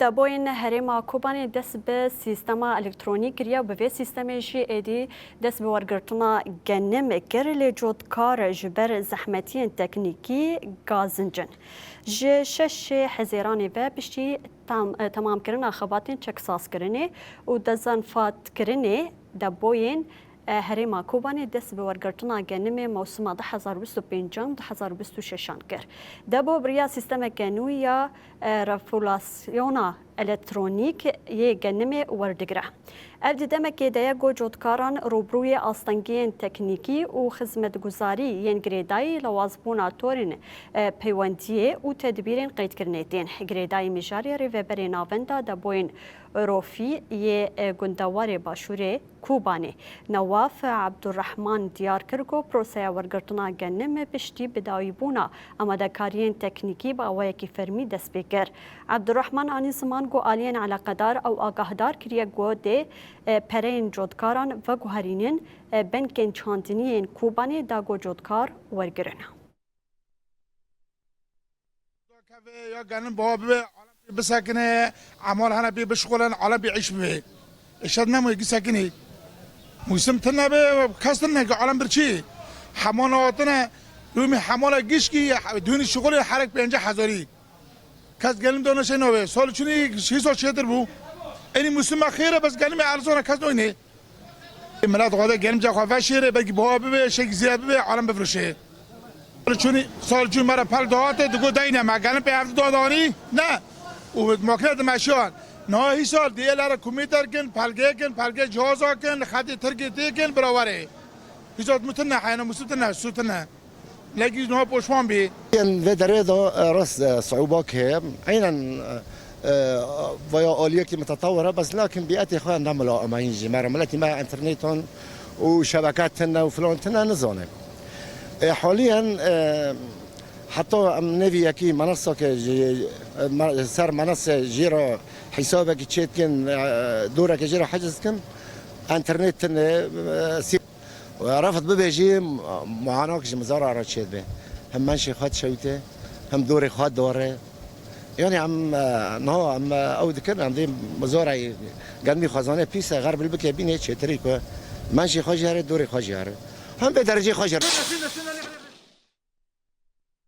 دبوین هرما کوبانی دست به سیستم الکترونیک ریا به سیستم جی ایدی دست به ورگرتنا گنم گرل جودکار جبر زحمتی تکنیکی گازنجن ج شش حزیرانی و بشتی تمام کردن خباتین چکساس کردنی و دزنفات کردنی دبوین هرما کوبانی دست به ورگرتنا گنم موسم 2025 و 2026 کرد. دبو بریا سیستم گنویا رفولاسیونا الکترونیک یه گنم وردگره. اف دیدم که دیگه جودکاران روبروی آستانگین تکنیکی و خدمتگزاری ین گریدای لوازبونا تورین پیوندیه و تدبیرین قید کرنیدین. گریدای میجاری ریوبری ناوندا دبوین روفی یه گندوار باشوره کوبانی. نواف عبدالرحمن دیار کرگو پروسه ورگرتنا گنم بشتی بدایبونا آماده کارین تکنیکی با ویکی فرمی دست بگر. عبدالرحمن آنی زمان گو آلین علاقدار او آگاهدار کریه گو ده پرین جودکاران و گوهرینین بنکن چاندنین کوبانی دا گو جودکار ورگرن. یا گنم باب بسکنه عمال هنا بی بشغلن عالم بیعيش به اشد نمو يجي ساكني موسم تنا به كاستنا عالم برشي حماناتنا يومي حماله گشکی دون شغل حرک 50,000 کس گلم دونش نوه سال چونی 6 سال شدر بو اینی موسم خیره بس گلم ارزونه کس نوینه ملت قاده گلم جا خواه شیره بگی بها ببه شک زیاد ببه عالم بفرشه سال چون مرا پل دهاته دگو دینه ما گلم به هفته دادانی نه و ماکرد مشیان نه هی سال دیگه لاره کمیتر کن پلگه جهازا کن خطی ترکی کن براوره هیچ متنه حینا مسوتنه سوتنه لقي نوع بوشمان بي في دريدة راس صعوبات هي عينا ويا آلية متطورة بس لكن بيئتي خوان نعملها أما ينجي مرملتي مع إنترنتهم وشبكاتنا وفلانتنا نزانه حاليا حتى نبي يكي منصة سر منصة جيرا حسابك تشيتكن دورك جيرا حجزكن إنترنت ورفض ببيجي معاناكش مزارع رشيد به هم منشي خاد شويته هم دوري خاد دوره يعني عم اود كن عندي مزارع قلبي خزانه بيسا غرب البكيه بين هيك تريكو منشي خاجره دوري خاجره هم بدرجه خاجره